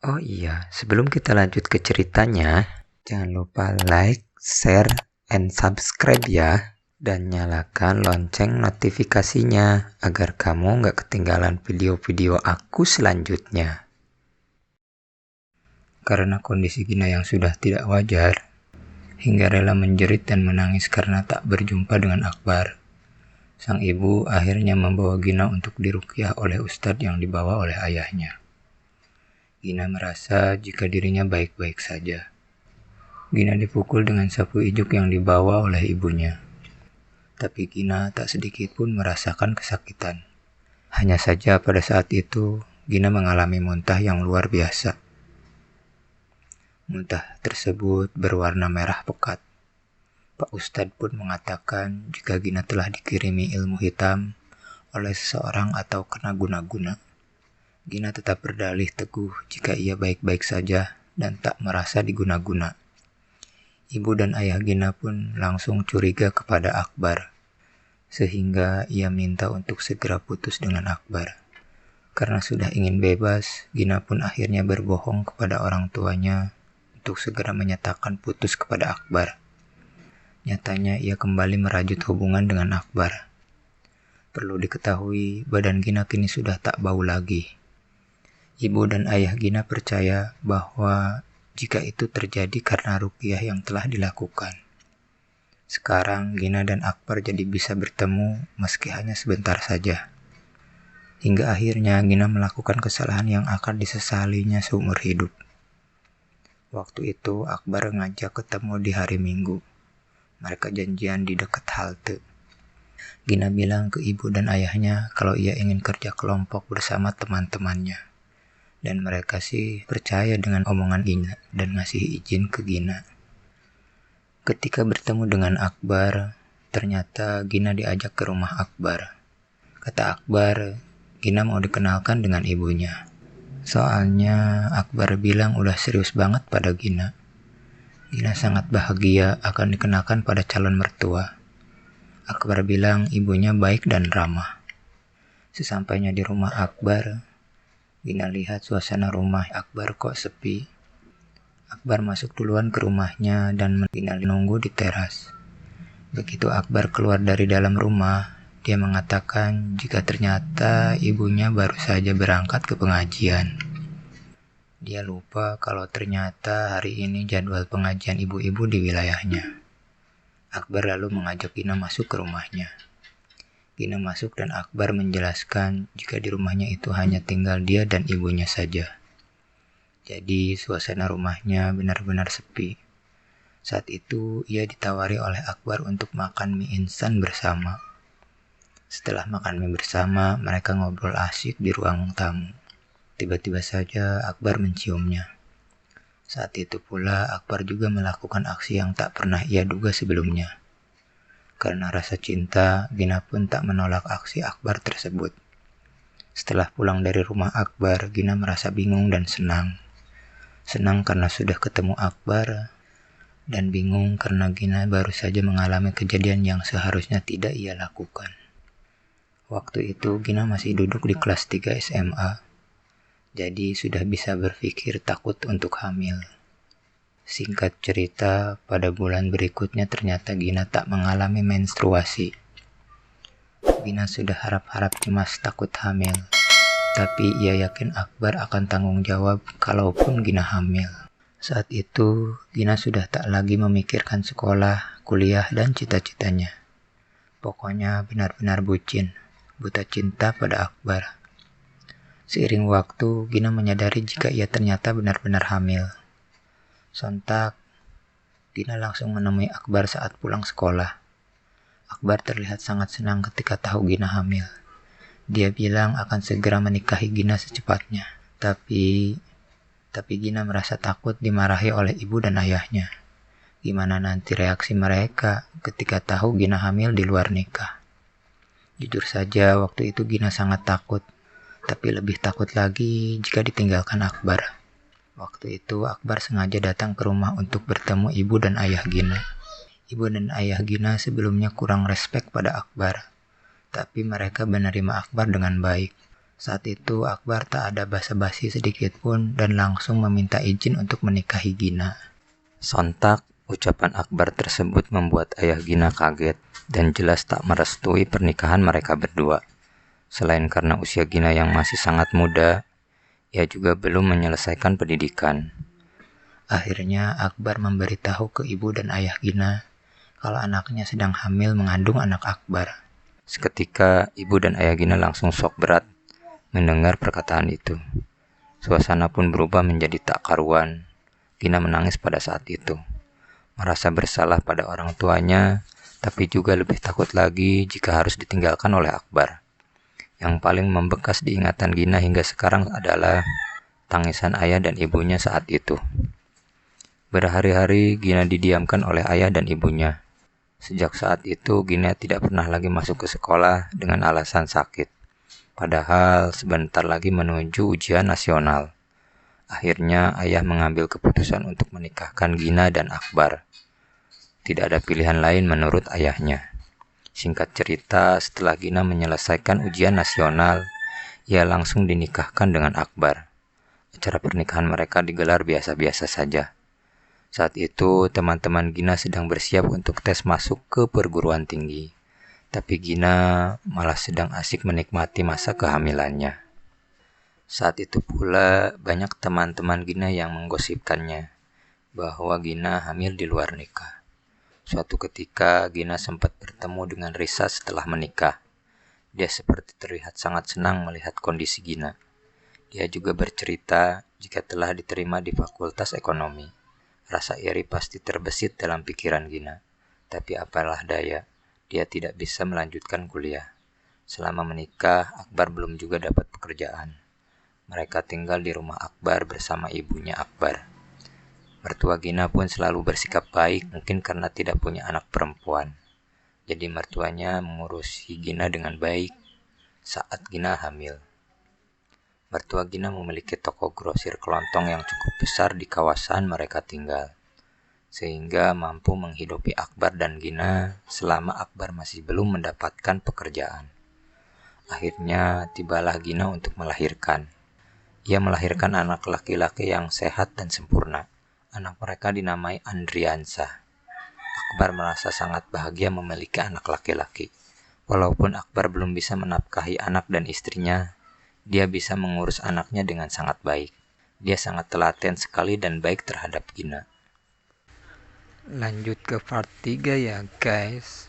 Oh iya, sebelum kita lanjut ke ceritanya, jangan lupa like, share, and subscribe ya. Dan nyalakan lonceng notifikasinya agar kamu nggak ketinggalan video-video aku selanjutnya. Karena kondisi Gina yang sudah tidak wajar, hingga rela menjerit dan menangis karena tak berjumpa dengan Akbar, sang ibu akhirnya membawa Gina untuk diruqyah oleh ustadz yang dibawa oleh ayahnya. Gina merasa jika dirinya baik-baik saja. Gina dipukul dengan sapu ijuk yang dibawa oleh ibunya. Tapi Gina tak sedikit pun merasakan kesakitan. Hanya saja pada saat itu, Gina mengalami muntah yang luar biasa. Muntah tersebut berwarna merah pekat. Pak Ustadz pun mengatakan jika Gina telah dikirimi ilmu hitam oleh seseorang atau kena guna-guna. Gina tetap berdalih teguh jika ia baik-baik saja dan tak merasa diguna-guna. Ibu dan ayah Gina pun langsung curiga kepada Akbar, sehingga ia minta untuk segera putus dengan Akbar. Karena sudah ingin bebas, Gina pun akhirnya berbohong kepada orang tuanya untuk segera menyatakan putus kepada Akbar. Nyatanya ia kembali merajut hubungan dengan Akbar. Perlu diketahui, badan Gina kini sudah tak bau lagi. Ibu dan ayah Gina percaya bahwa jika itu terjadi karena ruqyah yang telah dilakukan. Sekarang Gina dan Akbar jadi bisa bertemu meski hanya sebentar saja. Hingga akhirnya Gina melakukan kesalahan yang akan disesalinya seumur hidup. Waktu itu Akbar ngajak ketemu di hari Minggu. Mereka janjian di dekat halte. Gina bilang ke ibu dan ayahnya kalau ia ingin kerja kelompok bersama teman-temannya. Dan mereka sih percaya dengan omongan Gina dan ngasih izin ke Gina. Ketika bertemu dengan Akbar, ternyata Gina diajak ke rumah Akbar. Kata Akbar, Gina mau dikenalkan dengan ibunya. Soalnya Akbar bilang udah serius banget pada Gina. Gina sangat bahagia akan dikenalkan pada calon mertua. Akbar bilang ibunya baik dan ramah. Sesampainya di rumah Akbar, Gina lihat suasana rumah Akbar kok sepi. Akbar masuk duluan ke rumahnya dan Gina menunggu di teras. Begitu Akbar keluar dari dalam rumah, dia mengatakan jika ternyata ibunya baru saja berangkat ke pengajian. Dia lupa kalau ternyata hari ini jadwal pengajian ibu-ibu di wilayahnya. Akbar lalu mengajak Gina masuk ke rumahnya. Gina masuk dan Akbar menjelaskan jika di rumahnya itu hanya tinggal dia dan ibunya saja. Jadi suasana rumahnya benar-benar sepi. Saat itu ia ditawari oleh Akbar untuk makan mie instan bersama. Setelah makan mie bersama, mereka ngobrol asyik di ruang tamu. Tiba-tiba saja Akbar menciumnya. Saat itu pula Akbar juga melakukan aksi yang tak pernah ia duga sebelumnya. Karena rasa cinta, Gina pun tak menolak aksi Akbar tersebut. Setelah pulang dari rumah Akbar, Gina merasa bingung dan senang. Senang karena sudah ketemu Akbar, dan bingung karena Gina baru saja mengalami kejadian yang seharusnya tidak ia lakukan. Waktu itu Gina masih duduk di kelas 3 SMA, jadi sudah bisa berpikir takut untuk hamil. Singkat cerita, pada bulan berikutnya ternyata Gina tak mengalami menstruasi. Gina sudah harap-harap cemas takut hamil. Tapi ia yakin Akbar akan tanggung jawab kalaupun Gina hamil. Saat itu, Gina sudah tak lagi memikirkan sekolah, kuliah, dan cita-citanya. Pokoknya benar-benar bucin, buta cinta pada Akbar. Seiring waktu, Gina menyadari jika ia ternyata benar-benar hamil. Sontak, Gina langsung menemui Akbar saat pulang sekolah. Akbar terlihat sangat senang ketika tahu Gina hamil. Dia bilang akan segera menikahi Gina secepatnya. Tapi Gina merasa takut dimarahi oleh ibu dan ayahnya. Gimana nanti reaksi mereka ketika tahu Gina hamil di luar nikah? Jujur saja waktu itu Gina sangat takut. Tapi lebih takut lagi jika ditinggalkan Akbar. Waktu itu Akbar sengaja datang ke rumah untuk bertemu ibu dan ayah Gina. Ibu dan ayah Gina sebelumnya kurang respek pada Akbar. Tapi mereka menerima Akbar dengan baik. Saat itu Akbar tak ada basa-basi sedikit pun dan langsung meminta izin untuk menikahi Gina. Sontak, ucapan Akbar tersebut membuat ayah Gina kaget dan jelas tak merestui pernikahan mereka berdua. Selain karena usia Gina yang masih sangat muda, ia juga belum menyelesaikan pendidikan. Akhirnya Akbar memberitahu ke ibu dan ayah Gina kalau anaknya sedang hamil mengandung anak Akbar. Seketika ibu dan ayah Gina langsung shock berat mendengar perkataan itu. Suasana pun berubah menjadi tak karuan. Gina menangis pada saat itu, merasa bersalah pada orang tuanya, tapi juga lebih takut lagi jika harus ditinggalkan oleh Akbar. Yang paling membekas di ingatan Gina hingga sekarang adalah tangisan ayah dan ibunya saat itu. Berhari-hari Gina didiamkan oleh ayah dan ibunya. Sejak saat itu Gina tidak pernah lagi masuk ke sekolah dengan alasan sakit. Padahal sebentar lagi menuju ujian nasional. Akhirnya ayah mengambil keputusan untuk menikahkan Gina dan Akbar. Tidak ada pilihan lain menurut ayahnya. Singkat cerita, setelah Gina menyelesaikan ujian nasional, ia langsung dinikahkan dengan Akbar. Acara pernikahan mereka digelar biasa-biasa saja. Saat itu, teman-teman Gina sedang bersiap untuk tes masuk ke perguruan tinggi. Tapi Gina malah sedang asik menikmati masa kehamilannya. Saat itu pula banyak teman-teman Gina yang menggosipkannya bahwa Gina hamil di luar nikah. Suatu ketika Gina sempat bertemu dengan Risa setelah menikah. Dia seperti terlihat sangat senang melihat kondisi Gina. Dia juga bercerita jika telah diterima di Fakultas Ekonomi. Rasa iri pasti terbesit dalam pikiran Gina. Tapi apalah daya, dia tidak bisa melanjutkan kuliah. Selama menikah, Akbar belum juga dapat pekerjaan. Mereka tinggal di rumah Akbar bersama ibunya Akbar. Mertua Gina pun selalu bersikap baik, mungkin karena tidak punya anak perempuan. Jadi mertuanya mengurusi Gina dengan baik saat Gina hamil. Mertua Gina memiliki toko grosir kelontong yang cukup besar di kawasan mereka tinggal, sehingga mampu menghidupi Akbar dan Gina selama Akbar masih belum mendapatkan pekerjaan. Akhirnya tibalah Gina untuk melahirkan. Ia melahirkan anak laki-laki yang sehat dan sempurna. Anak mereka dinamai Andriansah. Akbar merasa sangat bahagia memiliki anak laki-laki. Walaupun Akbar belum bisa menafkahi anak dan istrinya, dia bisa mengurus anaknya dengan sangat baik. Dia sangat telaten sekali dan baik terhadap Gina. Lanjut ke part 3 ya guys.